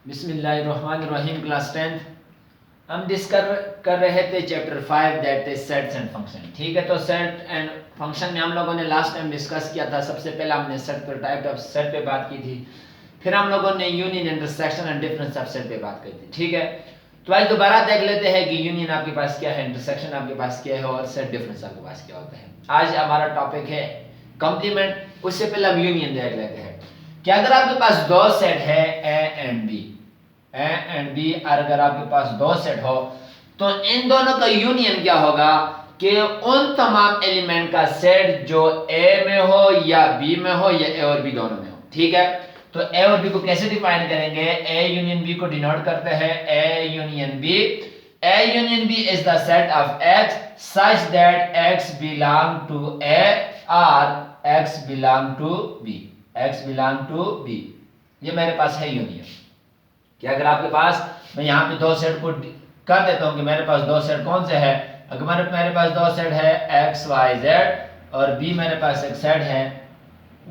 बिस्मिल्लाहिर्रहमानिर्रहीम। क्लास 10 हम डिस्कस कर रहे थे chapter 5 that is sets and function. ठीक है, तो सेट एंड फंक्शन में हम लोगों ने लास्ट टाइम डिस्कस किया था। सबसे पहले हमने सेट पर टाइप ऑफ सेट पे बात की थी, फिर हम लोगों ने union, intersection and difference of set पे बात की थी। ठीक है, तो आज दोबारा देख लेते हैं कि यूनियन आपके पास क्या है, इंटरसेक्शन आपके पास क्या है और सेट डिफरेंस आपके पास क्या होता है। आज हमारा टॉपिक है कॉम्प्लीमेंट। उससे पहले हम यूनियन देख लेते हैं कि अगर आपके पास दो सेट है ए एंड बी, अगर आपके पास दो सेट हो तो इन दोनों का यूनियन क्या होगा कि उन तमाम एलिमेंट का सेट जो ए में हो या बी में हो या ए और बी दोनों में हो। ठीक है, तो ए और बी को कैसे डिफाइन करेंगे? ए यूनियन बी को डिनोट करते हैं A union B. A union B is the set of X such that X belong to A और X belong to B. X belong to B, ये मेरे पास है यूनियन। कि अगर आपके पास, मैं यहाँ पे दो सेट को कर देता हूँ कि मेरे पास दो सेट कौन से है। अगर मेरे पास दो सेट है एक्स वाई जेड और बी मेरे पास एक सेट है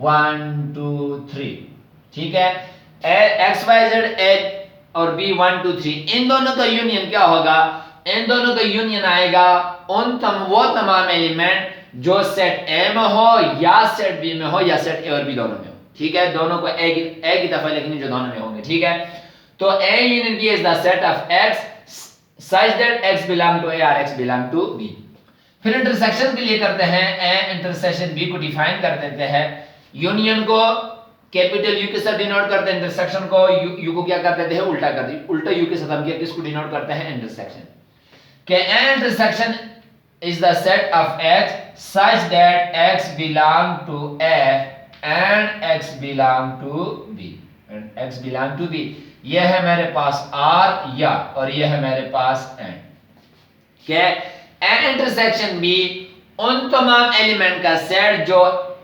1 2 3। ठीक है, एक्स वाई जेड ए और बी 1 2 3, इन दोनों का यूनियन क्या होगा? इन दोनों का यूनियन आएगा वो तमाम एलिमेंट जो सेट ए में हो या सेट बी में हो या सेट ए और बी दोनों में हो। ठीक है, दोनों को एक ही दफा लिखनी जो दोनों में होंगे। ठीक है, तो A union B is the set of X such that X belong to A or X belong to B। फिर इंटरसेक्शन के लिए करते हैं A इंटरसेक्शन B को डिफाइन कर देते हैं। यूनियन को कैपिटल U के साथ डिनोट करते हैं, इंटरसेक्शन को U को क्या कर देते हैं? उल्टा कर देते, उल्टा U के साथ हम क्या किसको डिनोट करते हैं? इंटरसेक्शन। कि A intersection is the set of X such that X belong to A and X belong to B and X belong to B। ये है मेरे पास R या, और ये है मेरे पास एंड। क्या एन इंटरसेक्शन बी उन तमाम एलिमेंट का सेट जो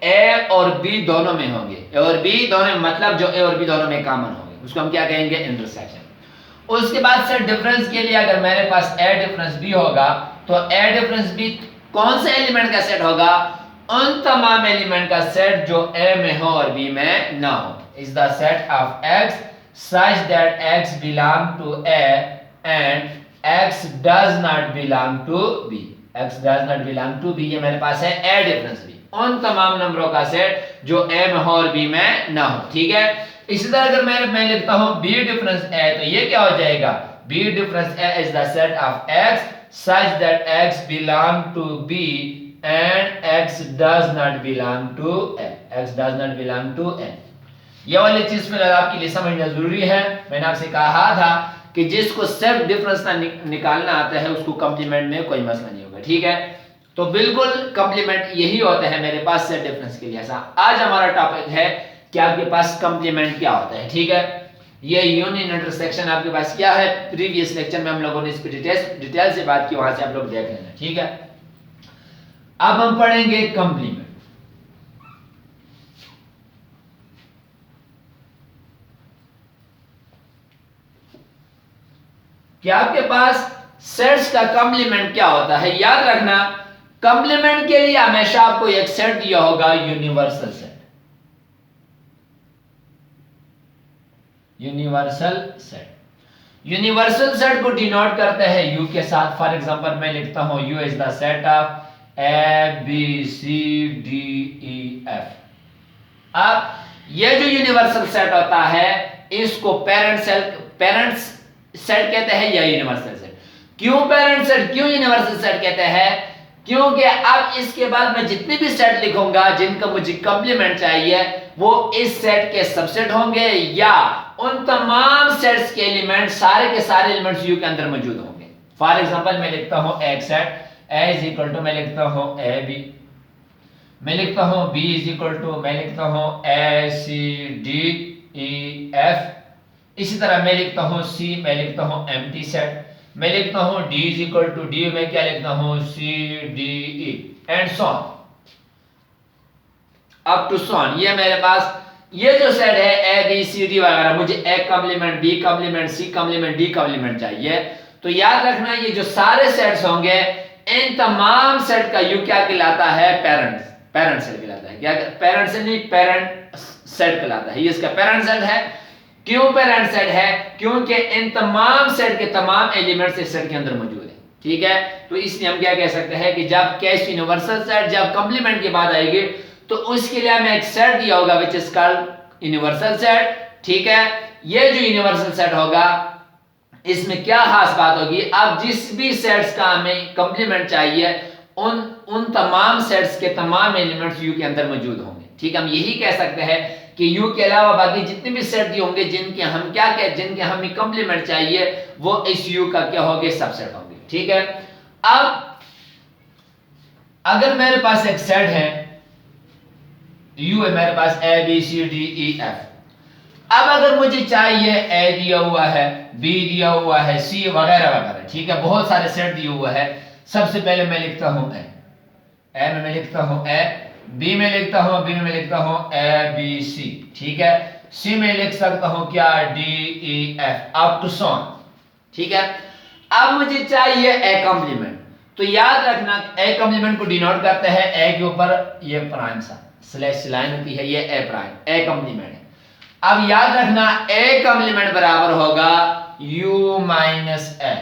ए और बी दोनों में होंगे। ए और बी दोनों में मतलब जो ए और बी दोनों में कॉमन होंगे, उसको हम क्या कहेंगे? इंटरसेक्शन। उसके बाद सेट डिफरेंस के लिए अगर मेरे पास ए डिफरेंस बी होगा तो ए डिफरेंस बी कौन से एलिमेंट का सेट होगा? उन तमाम एलिमेंट का सेट जो ए में हो और बी में ना हो। Is the set of x such that X belong to A and X does not belong to B। X does not belong to B, ये मेरे पास है A डिफरेंस B, उन तमाम नंबरों का सेट जो A में हो और B में ना हो। ठीक है, इसी तरह अगर मैं लिखता हूँ B डिफरेंस A, तो ये क्या हो जाएगा? B difference A is the set of X such that X belong to B and X does not belong to A। X does not belong to A। ये वाली चीज फिलहाल आपके लिए समझना जरूरी है। मैंने आपसे कहा था कि जिसको सेल्फ डिफरेंस निकालना आता है उसको कॉम्प्लीमेंट में कोई मसला नहीं होगा। ठीक है, तो बिल्कुल कॉम्प्लीमेंट यही होता है मेरे पास सेल्फ डिफरेंस के लिए। ऐसा आज हमारा टॉपिक है कि आपके पास कॉम्प्लीमेंट क्या होता है। ठीक है, ये यूनियन इंटरसेक्शन आपके पास क्या है, प्रीवियस लेक्चर में हम लोगों ने इस पर डिटेल से बात की, वहां से आप लोग देख लेना। ठीक है, अब हम पढ़ेंगे कॉम्प्लीमेंट। कि आपके पास सेट्स का कॉम्प्लीमेंट क्या होता है। याद रखना, कॉम्प्लीमेंट के लिए हमेशा आपको एक सेट दिया होगा, universal set. Universal set, universal set को डिनोट करते हैं यू के साथ। फॉर एग्जांपल मैं लिखता हूं U is the set of A B C D E F. अब ये जो यूनिवर्सल सेट होता है इसको पेरेंट्स सेट कहते हैं या यूनिवर्सल सेट। क्यों पेरेंट सेट, क्यों यूनिवर्सल सेट कहते हैं? क्योंकि अब इसके बाद मैं जितने भी सेट लिखूंगा जिनका मुझे कॉम्प्लीमेंट चाहिए वो इस सेट के सबसेट होंगे या उन तमाम सेट्स के एलिमेंट, सारे के सारे एलिमेंट्स यू के अंदर मौजूद होंगे। फॉर एग्जांपल मैं लिखता हूं एक set A is equal to, मैं लिखता हूं ए बी, मैं लिखता हूं बी इज इक्वल टू, मैं लिखता हूं ए सी डी ई एफ। इसी तरह मैं लिखता हूं C, मैं लिखता हूं एम्प्टी सेट, मैं लिखता हूं D is equal to D, मैं क्या लिखता हूं C D E and so on up to so on. ये मेरे पास ये जो सेट है A B C D वगैरह, मुझे A complement B complement C complement D complement चाहिए। तो याद रखना ये जो सारे सेट्स होंगे इन तमाम सेट का यू क्या कहलाता है? पेरेंट सेट कहलाता है। क्या पेरेंट सेट नहीं, पेरेंट सेट कहलाता है। ये इसका पेरेंट सेट है। क्यों पेरेंट सेट है? क्योंकि इन तमाम सेट के तमाम एलिमेंट्स इस सेट के अंदर मौजूद है। ठीक है, तो इसलिए हम क्या कह सकते हैं कि जब कैश यूनिवर्सल सेट जब कंप्लीमेंट की बात आएगी तो उसके लिए हमें एक सेट दिया होगा which is called universal set. ठीक है, ये जो यूनिवर्सल सेट होगा इसमें क्या खास बात होगी, अब जिस भी सेट्स का हमें कंप्लीमेंट चाहिए उन तमाम सेट्स के तमाम एलिमेंट्स यू के अंदर मौजूद होंगे। ठीक है, हम यही कह सकते हैं कि यू के अलावा बाकी जितने भी सेट दिए होंगे जिनके हमें कंप्लीमेंट चाहिए वो इस यू का क्या होंगे, सबसेट होंगे। ठीक है, अब अगर मेरे पास एक सेट है यू है, मेरे पास A B C D E F, अब अगर मुझे चाहिए ए दिया हुआ है, बी दिया हुआ है, सी वगैरह वगैरह, ठीक है, बहुत सारे सेट दिए हुए हैं। सबसे पहले मैं लिखता हूं ए में मैं लिखता हूं ए, बी में लिखता हूं बी में लिखता हूं ए बी सी, ठीक है, सी में लिख सकता हूं क्या, D E F up to so on. ठीक है, अब मुझे चाहिए ए कॉम्प्लीमेंट, तो याद रखना ए कॉम्प्लीमेंट को डिनोट करते हैं ए के ऊपर ये प्राइम सा स्लैश लाइन होती है, ये ए प्राइम ए कॉम्प्लीमेंट है। अब याद रखना ए कॉम्प्लीमेंट बराबर होगा u minus A,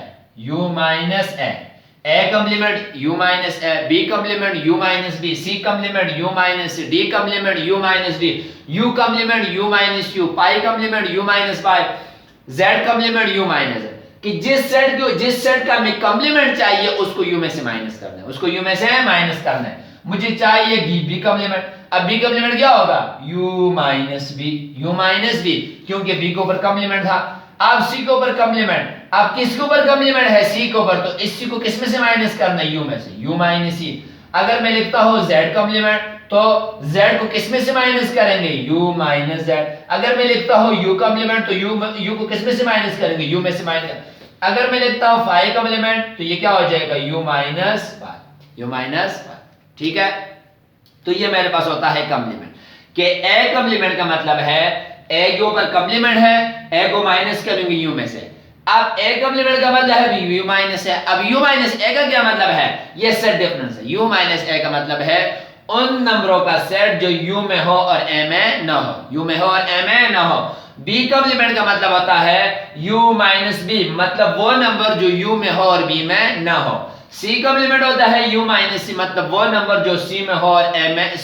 u minus A complement u minus A, B complement u minus B, C complement u minus C, D complement u minus D, u complement u minus u, pi complement u minus pi, z complement u minus, कि जिस set का हमें complement चाहिए उसको u में से minus करना है, उसको u में से माइनस करना है। मुझे चाहिए बी कॉम्प्लीमेंट, अब बी कॉम्प्लीमेंट क्या होगा, u माइनस बी, क्योंकि बी के ऊपर कॉम्प्लीमेंट था। अब सी के ऊपर कॉम्प्लीमेंट, अब किसके ऊपर कॉम्प्लीमेंट है, सी के ऊपर, तो इस सी को किस में से माइनस करना है, u में से, u माइनस सी। अगर मैं लिखता हूं z कॉम्प्लीमेंट तो z को किस में से माइनस करेंगे, u माइनस z। अगर मैं लिखता हूं u कॉम्प्लीमेंट तो u को किस में से माइनस करेंगे, u में से माइनस। अगर मैं लिखता हूं फाई कॉम्प्लीमेंट तो ये क्या हो जाएगा, u माइनस पाई। ठीक है, तो ये मेरे पास होता है कॉम्प्लीमेंट, कि ए कॉम्प्लीमेंट का मतलब है ए के ऊपर कॉम्प्लीमेंट है, ए को माइनस करेंगे u में से। अब ए कॉम्प्लीमेंट का मतलब है u माइनस है, अब u माइनस ए का क्या मतलब है, ये सेट डिफरेंस है। u माइनस ए का मतलब है उन नंबरों का सेट जो u में हो और a में ना हो, u में हो और a में ना हो। b कॉम्प्लीमेंट का मतलब होता है u माइनस b, मतलब वो नंबर जो u में हो और b में ना हो। c कॉम्प्लीमेंट होता है u माइनस c, मतलब वो नंबर जो c में हो और a में,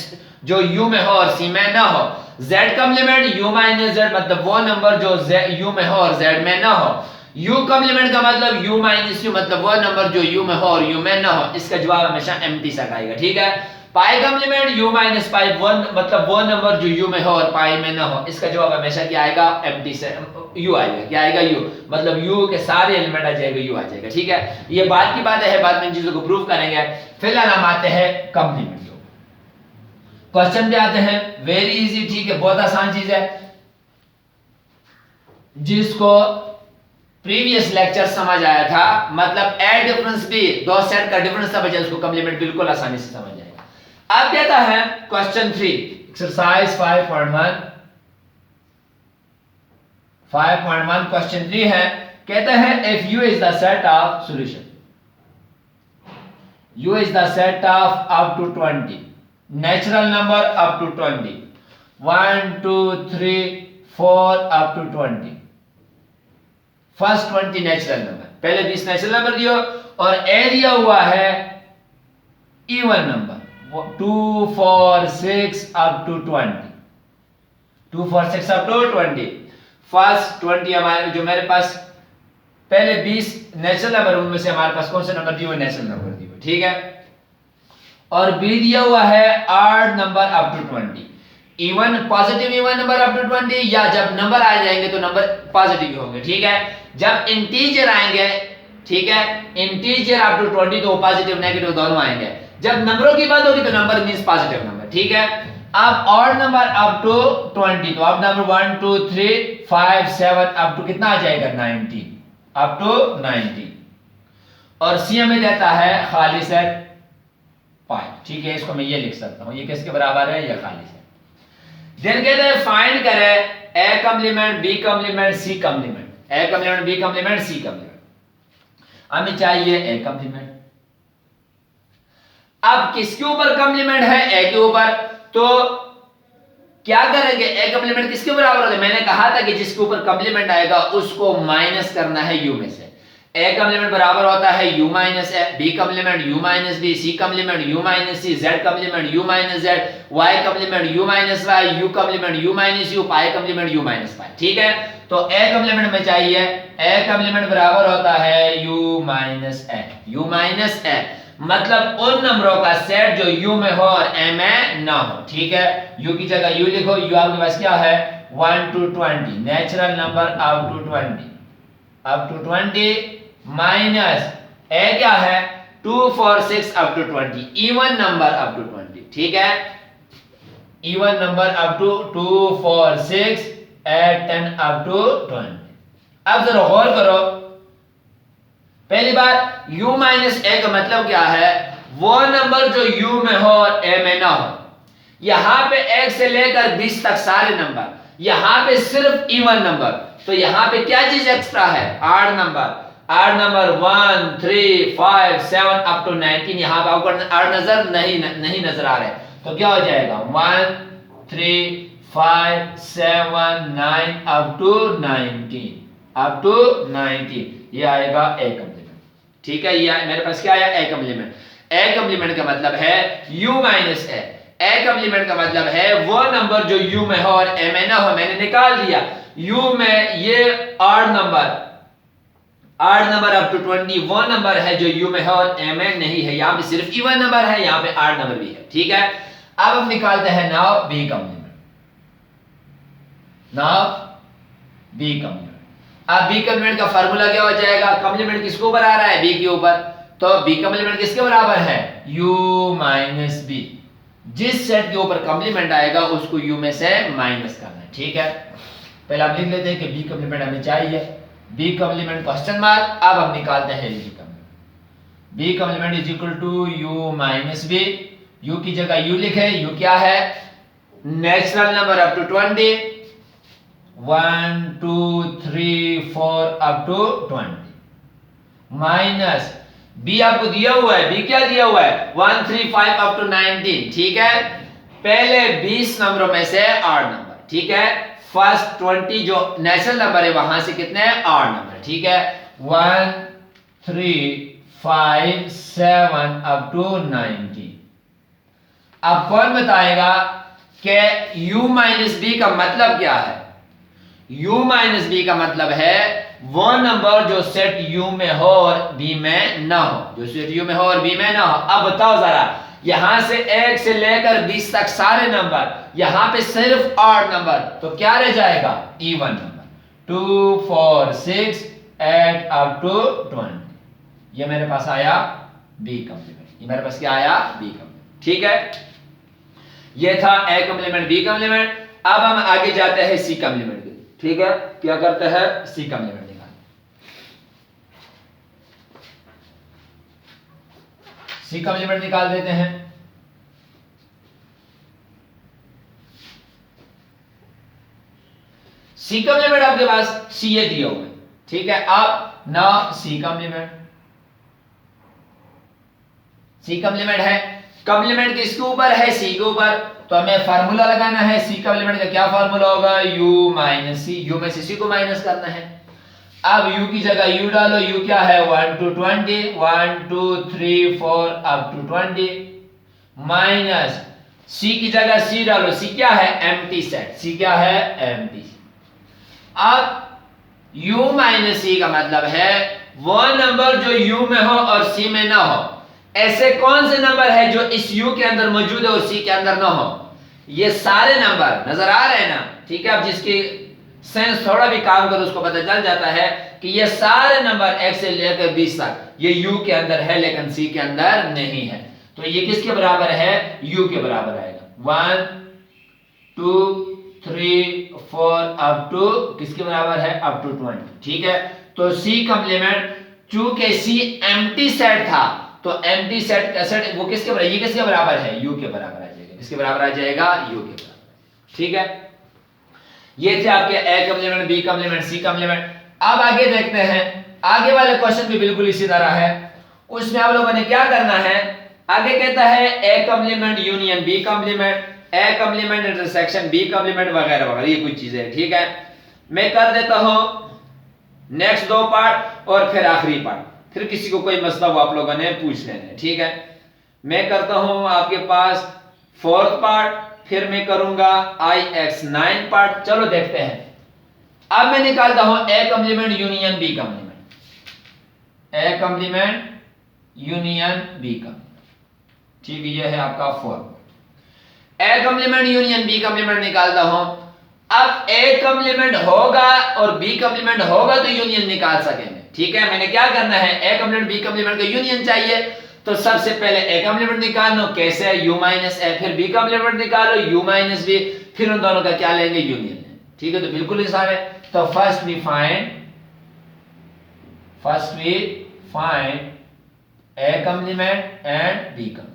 जो u में हो और c में ना हो। z complement u minus z, मतलब वो नंबर जो u में हो और z में ना हो। u कॉम्प्लीमेंट का मतलब u माइनस u, मतलब वो नंबर जो u में हो और u में ना हो। इसका जवाब हमेशा एम्प्टी सा आएगा। ठीक है, पाई कॉम्प्लीमेंट u माइनस पाई, मतलब वो नंबर जो u में हो और पाई में ना हो। इसका जवाब हमेशा क्या आएगा, एम्प्टी से u आएगा। क्या आएगा, u, मतलब u के सारे एलिमेंट आ जाएगा, u आ जाएगा। ठीक है, ये बात की बात है, बाद में इन चीजों को प्रूव करेंगे। फिलहाल हम आते हैं कॉम्प्लीमेंट के क्वेश्चन पे आते हैं। वेरी इजी, ठीक है, बहुत आसान चीज है, जिसको प्रीवियस लेक्चर समझ आया था, मतलब ए डिफरेंस भी दो सेट का डिफरेंस समझ आया, उसको कॉम्प्लीमेंट बिल्कुल आसानी से समझ जाएगा। अब कहता है क्वेश्चन 3 एक्सरसाइज 5.1 क्वेश्चन 3 है, कहता है if u is the set of solution, u is the set of up to 20 natural number up to 20, 1 2 3 4 up to 20, first 20 natural number, पहले 20 नेचुरल नंबर दियो और ए दिया हुआ है even number 2 4 6 up to 20, 2 4 6 up to 20। First 20 हमारे जो मेरे पास पहले 20 नेचुरल नंबर, उनमें से हमारे पास कौन सा नंबर दिया हुआ, नेचुरल नंबर दिया हुआ। ठीक है, और बी दिया हुआ है odd number up to 20, even positive even number up to 20, या जब नंबर आ जाएंगे तो नंबर पॉजिटिव होंगे। ठीक है, जब इंटीजर आएंगे, ठीक है, इंटीजर अप टू 20 तो पॉजिटिव नेगेटिव दोनों आएंगे। जब नंबरों की बात होगी तो नंबर मींस पॉजिटिव नंबर। ठीक है, अब ऑड नंबर अप टू 20, तो अब नंबर 1 2 3 5 7 अप टू कितना आ जाएगा, 19, अप टू 19। और सी हमें देता है खाली सेट पाई। ठीक है, इसको मैं ये लिख सकता हूं, ये किसके बराबर है, ये खाली सेट। देन कहते हैं फाइंड करें A complement B complement C complement, A complement B complement C complement. हमें चाहिए ए कॉम्प्लीमेंट। अब किसके ऊपर कॉम्प्लीमेंट है, ए के ऊपर, तो क्या करेंगे, ए कॉम्प्लीमेंट किसके बराबर होगा, मैंने कहा था कि जिसके ऊपर कॉम्प्लीमेंट आएगा उसको माइनस करना है यू में से। ए कॉम्प्लीमेंट बराबर होता है U minus A, B complement U minus B, C complement U minus C, Z complement U minus Z, Y complement U minus Y, U complement U minus U, pi complement U minus pi. ठीक है, तो A complement में चाहिए, A complement बराबर होता है U minus A, U minus A मतलब उन नंबरों का सेट जो यू में हो और ए में ना हो। ठीक है, यू की जगह यू लिखो, यू आपके पास क्या है 1 to 20, natural number up to 20, up to 20 minus A क्या है 2 4 6 up to 20, even number up to 20। ठीक है, even number up to 2 4 6 8 10 up to 20। अब जरा गौर करो, पहली बात u माइनस ए का मतलब क्या है, वो नंबर जो u में हो और a में ना हो। यहां पे 1 से लेकर 20 तक सारे नंबर, यहां पे सिर्फ इवन नंबर, तो यहां पे क्या चीज एक्स्ट्रा है, odd number, odd number 1 3 5 7 up to 19, यहां पे आपको आड नजर नहीं नजर आ रहे, तो क्या हो जाएगा 1 3 5 7 9 अप टू 19, अप टू 19, ये आएगा ए कॉम्प्लीमेंट। ठीक है, ये मेरे पास क्या आया ए कॉम्प्लीमेंट। ए कॉम्प्लीमेंट का मतलब है u minus A, A complement का मतलब है वो नंबर जो u में हो और a में ना हो। मैंने निकाल दिया u में ये आड नंबर अप टू 20 वो नंबर है जो u में है और a में नहीं है, यहां पे सिर्फ इवन नंबर है, यहां पे आड नंबर भी है। ठीक है, अब हम निकालते हैं now b complement, now b complement. अब बी कॉम्प्लीमेंट का फार्मूला क्या हो जाएगा, कॉम्प्लीमेंट किसके ऊपर आ रहा है, बी के ऊपर, तो बी कॉम्प्लीमेंट किसके बराबर है u माइनस बी, जिस सेट के ऊपर कॉम्प्लीमेंट आएगा उसको u में से माइनस करना है। ठीक है, पहले आप लिख लेते हैं कि बी कॉम्प्लीमेंट हमें चाहिए, बी कॉम्प्लीमेंट क्वेश्चन मार्क, अब हम निकालते हैं B complement. B complement is equal to u minus B, u की जगह u लिखे, u क्या है natural number up to 20, 1 2 3 4 up to 20 minus b आपको दिया हुआ है, b क्या दिया हुआ है 1 3 5 अप टू 19। ठीक है, पहले 20 नंबरों में से 8 नंबर, ठीक है, फर्स्ट 20 जो नेचुरल नंबर है वहां से कितने 8 नंबर। ठीक है, 1 3 5 7 अप टू 19। अब कौन बताएगा कि u माइनस बी का मतलब क्या है, u माइनस बी का मतलब है वो नंबर जो सेट u में हो और b में ना हो, जो सेट u में हो और b में ना हो। अब बताओ जरा, यहां से 1 से लेकर 20 तक सारे नंबर, यहां पे सिर्फ 8 नंबर, तो क्या रह जाएगा इवन नंबर 2 4 6 8 अप टू 20, ये मेरे पास आया b कॉम्प्लीमेंट, ये मेरे पास क्या आया b कॉम्प्लीमेंट। ठीक है, ये था a कॉम्प्लीमेंट b कॉम्प्लीमेंट। अब हम आगे जाते हैं c कॉम्प्लीमेंट। ठीक है, क्या करते हैं सी कॉम्प्लीमेंट निकाल, सी कॉम्प्लीमेंट निकाल देते हैं। सी कॉम्प्लीमेंट आपके पास सी ए दिया हुआ है। ठीक है, अब ना सी कॉम्प्लीमेंट, सी कॉम्प्लीमेंट है, कॉम्प्लीमेंट किसके ऊपर है सी के ऊपर, तो हमें फार्मूला लगाना है सी कॉम्प्लीमेंट का। क्या फार्मूला होगा u माइनस सी, u में से c को माइनस करना है। अब u की जगह u डालो, u क्या है 1 to 20, 1 2 3 4 up to 20 minus c की जगह c डालो, c क्या है एम्प्टी सेट, c क्या है एम्प्टी। अब u माइनस c का मतलब है वो नंबर जो u में हो और c में ना हो। ऐसे कौन से नंबर है जो इस u के अंदर मौजूद है और c के अंदर ना हो, ये सारे नंबर नजर आ रहे हैं ना। ठीक है, अब जिसकी सेंस थोड़ा भी काम करो उसको पता चल जाता है कि ये सारे नंबर 1 से लेकर 20 तक ये u के अंदर है लेकिन c के अंदर नहीं है, तो ये किसके बराबर है u के बराबर आएगा 1 2 3 4 अप टू किसके बराबर है अप टू 20। ठीक है, तो c कॉम्प्लीमेंट चूंकि c एम्प्टी सेट था तो एम्प्टी सेट का सेट वो किसके बराबर, ये किसके बराबर है u के बराबर आ जाएगा, किसके बराबर आ जाएगा u के बराबर। ठीक है, ये थे आपके a complement b complement c complement. अब आगे देखते हैं, आगे वाले क्वेश्चन भी बिल्कुल इसी तरह है, उसमें आप लोगों ने क्या करना है, आगे कहता है a complement union b complement, A complement intersection B complement वगैरह वगैरह, ये कुछ चीजें, ठीक है। मैं कर देता हूं नेक्स्ट दो पार्ट और फिर आखिरी पार्ट, फिर किसी को कोई मसला वो आप लोगों ने पूछ लेना है, ठीक है। मैं करता हूं आपके पास फोर्थ पार्ट, फिर मैं करूंगा IX9 पार्ट। चलो देखते हैं। अब मैं निकालता हूं A complement union B complement, A complement union B complement, ठीक है। ये है आपका fourth. A complement union B complement निकालता हूं। अब ए कॉम्प्लीमेंट होगा और बी कॉम्प्लीमेंट होगा तो यूनियन निकाल सकेंगे, ठीक है। मैंने क्या करना है, ए कॉम्प्लीमेंट बी कॉम्प्लीमेंट का यूनियन चाहिए, तो सबसे पहले ए कॉम्प्लीमेंट निकाल लो, कैसे है, u माइनस ए, फिर बी कॉम्प्लीमेंट निकालो u माइनस बी, फिर उन दोनों का क्या लेंगे, यूनियन, ठीक है। तो बिल्कुल आसान है। तो first we find A complement and B complement.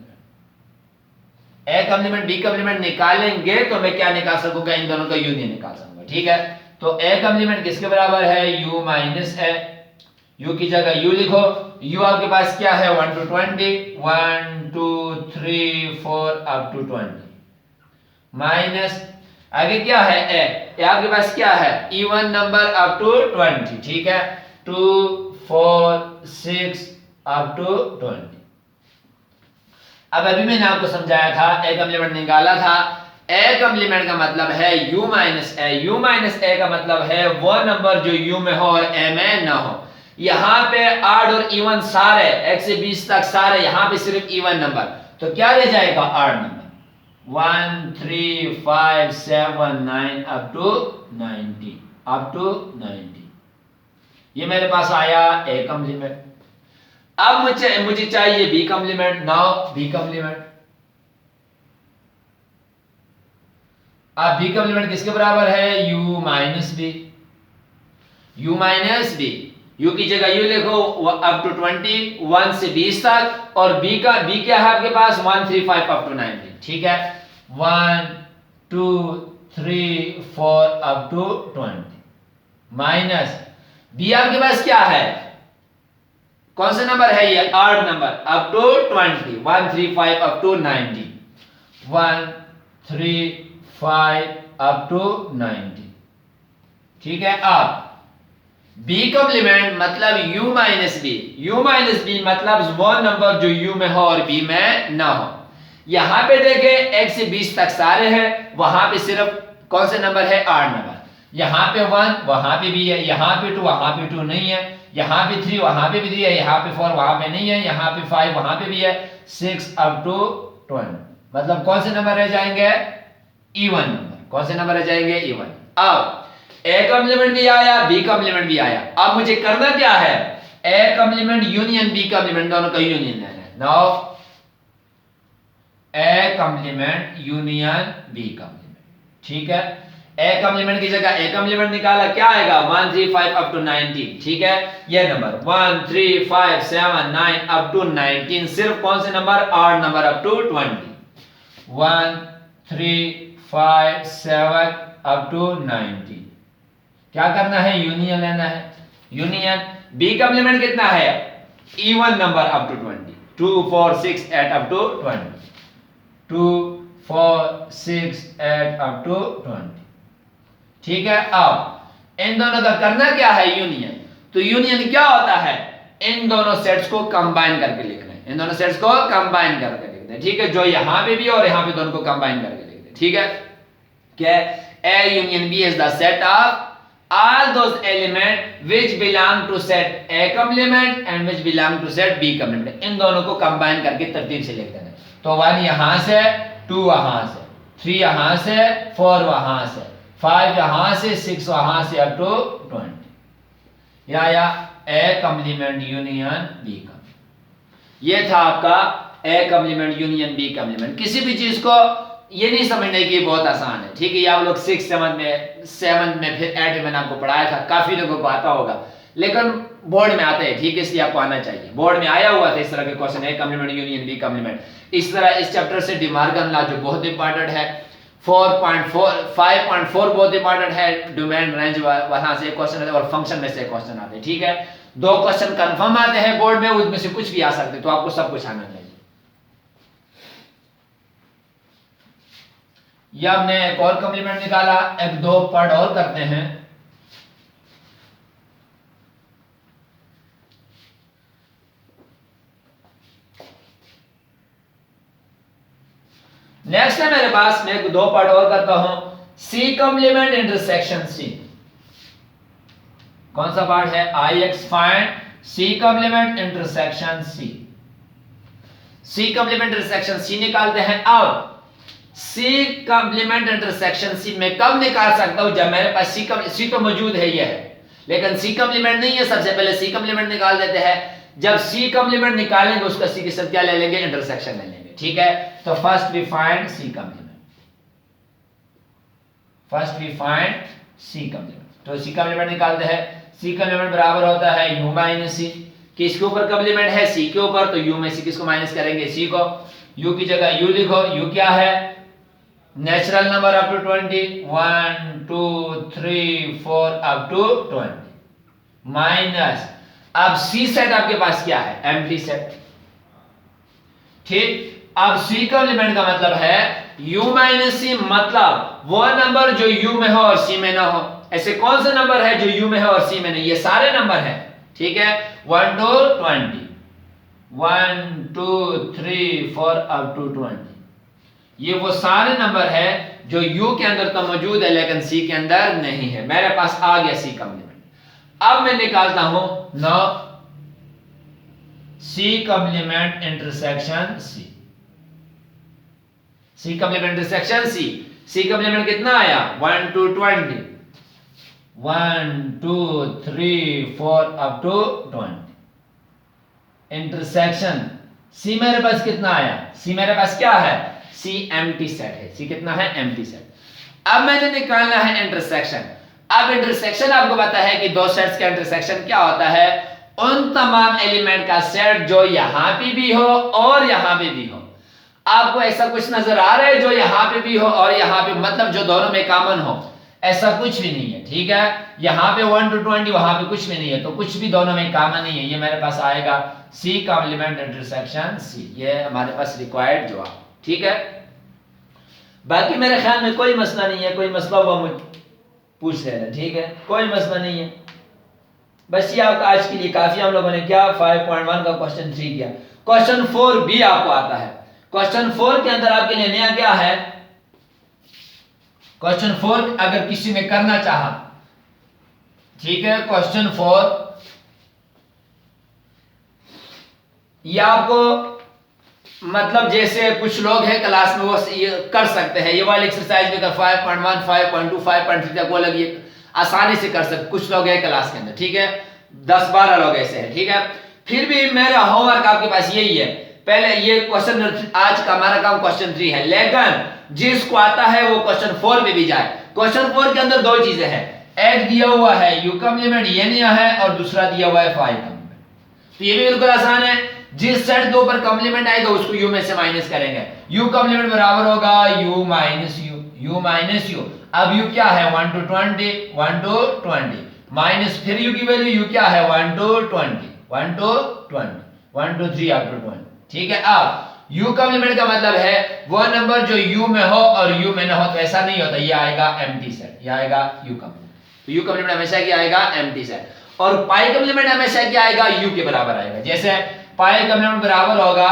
A complement B complement निकालेंगे तो मैं क्या निकाल सकूंगा, इन दोनों का यूनियन निकाल सकूंगा, ठीक है। तो ए कॉम्प्लीमेंट किसके बराबर है, u माइनस ए, u की जगह u लिखो। u आपके पास क्या है, 1 to 20, 1 2 3 4 अप टू 20, माइनस आगे क्या है ए आपके पास क्या है, इवन नंबर अप टू 20, ठीक है। 2 4 6 अप टू 20। अब अभी मैंने आपको समझाया था, ए कॉम्प्लीमेंट निकाला था। ए कॉम्प्लीमेंट का मतलब है u minus A, u minus ए का मतलब है वो नंबर जो u में हो और a में ना हो। यहां पे ऑड और इवन सारे 1 से 20 तक सारे, यहां पे सिर्फ इवन नंबर, तो क्या रह जाएगा, ऑड नंबर 1 3 5 7 9 अप टू 90। ये मेरे पास आया ए कॉम्प्लीमेंट। अब मुझे चाहिए B complement. Now B complement, अब बी कॉम्प्लीमेंट किसके बराबर है, u minus B, u minus B, u की जगह u लिखो अप टू 20, 1 से 20 तक, और b क्या है आपके पास, 1 3 5 अप टू 90, ठीक है। 1 2 3 4 अप टू 20 माइनस b आपके पास क्या है, कौन सा नंबर है ये, odd number, up to 20, 1 3 5 up to 90, 1 3 5 up to 90, ठीक है। अब b कॉम्प्लीमेंट मतलब u minus B, u minus B मतलब वो नंबर जो u में हो और b में ना हो। यहां पे देखे 1 से 20 तक सारे हैं, वहां पे सिर्फ कौन से नंबर है, 8 नंबर। यहां पे 1 वहां पे भी है, यहां पे 2 वहां पे 2 नहीं है, यहां पे 3 वहां पे भी 3 है, यहां पे 4 वहां पे नहीं है, यहां पे 5 वहां पे भी है, 6 अप टू 20, मतलब कौन से नंबर रह जाएंगे, इवन नंबर। कौन से नंबर रह जाएंगे, इवन। अब ए कॉम्प्लीमेंट भी आया, बी कॉम्प्लीमेंट भी आया। अब मुझे करना क्या है, A complement union B complement, दोनों का यूनियन लेना है। Now A complement union B complement, ठीक है। ए कॉम्प्लीमेंट की जगह ए कॉम्प्लीमेंट निकाला, क्या आएगा, 1 3 5 अप टू 19, ठीक है। ये नंबर 1 3 5 7 9 अप टू 19, सिर्फ कौन से नंबर, odd number up to 20, 1 3 5 7 up to 90। क्या करना है, यूनियन लेना है। यूनियन बी कॉम्प्लीमेंट कितना है, even number up to 20, 2 4 6 8 up to 20, 2 4 6 8 up to 20, ठीक है। अब इन दोनों का करना क्या है, यूनियन। तो यूनियन क्या होता है, इन दोनों सेट्स को कंबाइन करके लिखना है, इन दोनों सेट्स को कंबाइन करके लिखना है, ठीक है। जो यहां पे भी और यहां पे दोनों को कंबाइन करके लिखना है, ठीक है। क्या A union B is the set of all those element which belong to set A complement and which belong to set B complement। इन दोनों को कंबाइन करके तरतीब से लिख देना। तो 1 यहां से, 2 वहां से, 3 यहां से, 4 वहां से, 5 यहां से, 6 वहां से अप टू 20, या A complement union B complement। ये था आपका A complement union B complement। किसी भी चीज को ये नहीं समझने की बहुत आसान है, ठीक है। ये आप लोग 6 7 में फिर 8 में मैंने आपको पढ़ाया था, काफी लोगों को आता होगा, लेकिन बोर्ड में आता है, ठीक है, इसलिए आपको आना चाहिए। बोर्ड में आया हुआ था इस तरह के question, A complement union B complement. इस तरह इस चैप्टर से डिमार्गन लॉ जो बहुत इंपॉर्टेंट है, 5.4 बहुत इंपॉर्टेंट है, डोमेन रेंज वहां से क्वेश्चन और फंक्शन में से क्वेश्चन आते हैं, ठीक है। 2 क्वेश्चन कंफर्म आते हैं बोर्ड में, उसमें से कुछ भी आ सकते, तो आपको सब कुछ आना चाहिए। ये हमने एक और कॉम्प्लीमेंट निकाला, एक दो पार्ट और करते हैं। नेक्स्ट है मेरे पास, मैं दो पार्ट और करता हूं, सी कॉम्प्लीमेंट इंटरसेक्शन सी। कौन सा पार्ट है? I X find C complement intersection C. C complement intersection C निकालते हैं। अब सी कॉम्प्लीमेंट इंटरसेक्शन सी मैं कब निकाल सकता हूं? जब मेरे पास सी तो मौजूद है, ये है, लेकिन सी कॉम्प्लीमेंट नहीं है। सबसे पहले सी कॉम्प्लीमेंट निकाल देते हैं। जब सी कॉम्प्लीमेंट निकालेंगे उसका सी के साथ क्या ले लेंगे? इंटरसेक्शन ले लेंगे। ठीक है, तो first we find C complement. First we find C complement. तो सी कॉम्प्लीमेंट निकालते हैं। सी कॉम्प्लीमेंट बराबर होता है u माइनस सी। किसके ऊपर कॉम्प्लीमेंट है? सी के ऊपर, तो u में से किसको माइनस करेंगे? सी को। u की जगह u लिखो। u क्या है? Natural number up to 20, 1 2 3 4 up to 20 minus, अब सी सेट आपके पास क्या है? Empty set. ठीक, अब सी कॉम्प्लीमेंट का मतलब है u माइनस सी, मतलब वो नंबर जो u में हो और c में ना हो। ऐसे कौन सा नंबर है जो u में है और c में नहीं? ये सारे नंबर हैं। ठीक है, 1 to 20, 1 2 3 4 अप टू 20, ये वो सारे नंबर है जो u के अंदर तो मौजूद है लेकिन c के अंदर नहीं है। मेरे पास आ गया सी कॉम्प्लीमेंट। अब मैं निकालता हूं now C complement intersection C. C complement intersection C. C complement कितना आया? 1 to 20, 1 2 3 4 up to 20 intersection C. मेरे पास कितना आया? सी मेरे पास क्या है? सी एम्प्टी सेट है। सी कितना है? Empty set. अब मैंने निकालना है इंटरसेक्शन। अब इंटरसेक्शन आपको पता है कि दो सेट्स का इंटरसेक्शन क्या होता है? उन तमाम एलिमेंट का सेट जो यहां पे भी हो और यहां पे भी हो। आपको ऐसा कुछ नजर आ रहा है जो यहां पे भी हो और यहां पे, मतलब जो दोनों में कॉमन हो? ऐसा कुछ भी नहीं है। ठीक है, यहां पे 1 to 20, वहां पे कुछ भी नहीं है, तो कुछ भी दोनों में कॉमन नहीं है। ये मेरे पास आएगा सी कॉम्प्लीमेंट इंटरसेक्शन सी। ये हमारे पास रिक्वायर्ड जवाब। ठीक है, बाकी मेरे ख्याल में कोई मसला नहीं है। कोई मसला हुआ मुझ पूछ लेना। ठीक है, कोई मसला नहीं है। बस ये आपका आज के लिए काफी। हम लोगों ने क्या 5.1 का क्वेश्चन 3 किया। क्वेश्चन 4 भी आपको आता है। क्वेश्चन 4 के अंदर आपके लिए नया क्या है? क्वेश्चन 4 अगर किसी ने करना चाहा, ठीक है, क्वेश्चन 4 ये आपको, मतलब जैसे कुछ लोग हैं क्लास में वो ये कर सकते हैं, ये वाली एक्सरसाइज भी कर 5.1 5.2 5.3 तक वो लोग ये आसानी से कर सकते। कुछ लोग हैं क्लास के अंदर, ठीक है, 10-12 लोग ऐसे हैं। ठीक है, फिर भी मेरा होमवर्क आपके पास यही है। पहले ये क्वेश्चन, आज का हमारा काम क्वेश्चन 3 है, लेकिन जिसको आता है वो क्वेश्चन 4 पे भी जाए। क्वेश्चन 4 के अंदर दो चीजें हैं, एक दिया हुआ है u कॉम्प्लीमेंट, ये नहीं है, और दूसरा दिया हुआ है फाई कॉम्प्लीमेंट। तो ये भी बिल्कुल आसान है। जिस सेट के ऊपर कॉम्प्लीमेंट आएगा उसको u में से माइनस करेंगे। u कॉम्प्लीमेंट बराबर होगा u माइनस u। अब u क्या है? 1 to 20 माइनस, फिर u की वैल्यू u क्या है? 1 to 20 1 to 3 अप टू 20। ठीक है, अब u कॉम्प्लीमेंट का मतलब है वो नंबर जो u में हो और u में ना हो। तो ऐसा नहीं होता, ये आएगा एम्प्टी सेट, ये आएगा u कॉम्प्लीमेंट। तो u कॉम्प्लीमेंट हमेशा क्या आएगा? Empty set. और पाई कॉम्प्लीमेंट हमेशा क्या आएगा? u के बराबर आएगा। जैसे पाई कॉम्प्लीमेंट बराबर होगा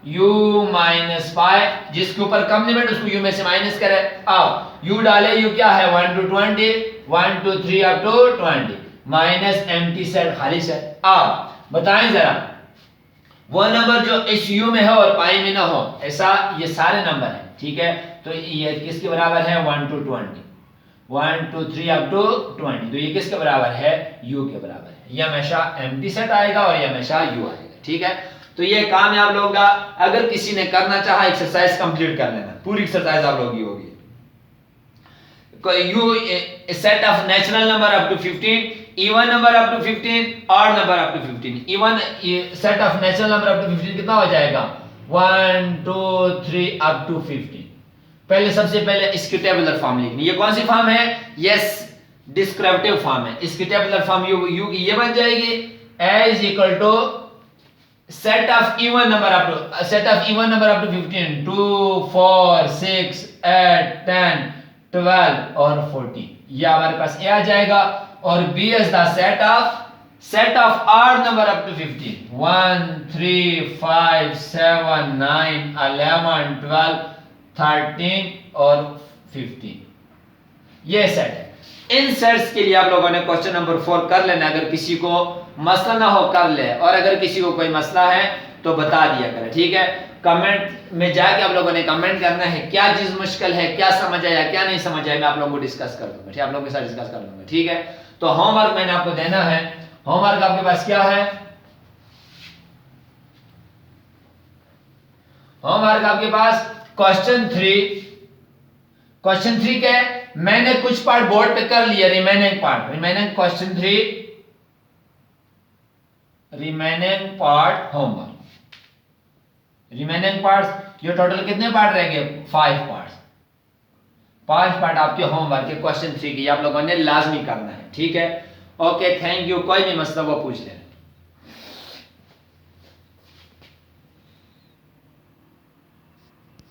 u माइनस पाई, जिसके ऊपर कॉम्प्लीमेंट उसको u में से माइनस करें। अब u डाले, u क्या है? 1 to 20 1 to 3 up to 20 minus empty set, खाली सेट। अब बताएं जरा, वो नंबर जो इस u में हो और पाई में ना हो, ऐसा ये सारे नंबर हैं। ठीक है, तो ये किसके बराबर है? 1 to 20 1 to 3 अप टू 20, तो ये किसके बराबर है? u के बराबर है। ये हमेशा एम्प्टी सेट आएगा और ये हमेशा u आएगा। ठीक है, तो ये काम है आप लोगों का। अगर किसी ने करना चाहा एक्सरसाइज कंप्लीट कर लेना, पूरी एक्सरसाइज आप लोगों की होगी। u set of natural number up to 15, even number up to 15, odd number up to 15। Even set of natural number up to 15 कितना हो जाएगा? 1 2 3 अप टू 15। पहले सबसे पहले इसकी टेबुलर फॉर्म लिखनी। ये कौन सी फॉर्म है? यस, डिस्क्रिप्टिव फॉर्म है। इसकी टेबुलर फॉर्म u की ये बन जाएगी as equal to set of even number up to 15, 2, 4, 6, 8, 10, 12 और 14, ये हमारे पास A आ जाएगा। और B is the set of odd number up to 15, 1, 3, 5 7, 9, 11, 12, 13 और 15, ये सेट है। इन सेट्स के लिए आप लोगों ने क्वेश्चन नंबर 4 कर लेना, अगर किसी को मसला ना हो कर ले, और अगर किसी को कोई मसला है तो बता दिया करें, ठीक है। कमेंट में जाके आप लोगों ने कमेंट करना है क्या चीज मुश्किल है, क्या समझ आया, क्या नहीं समझ आया, मैं आप लोगों को डिस्कस कर दूंगा, ठीक है, आप लोगों के साथ डिस्कस कर दूंगा, ठीक है। तो होमवर्क मैंने आपको देना है। होमवर्क आपके पास क्या है? होमवर्क आपके पास क्वेश्चन 3 क्या है? मैंने कुछ पार्ट बोर्ड पे कर लिया, remaining question 3 remaining part homework. Remaining parts, ये टोटल कितने पार्ट रह गए? 5 पार्ट्स। 5 पार्ट आपके होमवर्क के क्वेश्चन 3 की आप लोगों ने लाजमी करना है, ठीक है। Okay, thank you. कोई भी मसला वो पूछ लेना।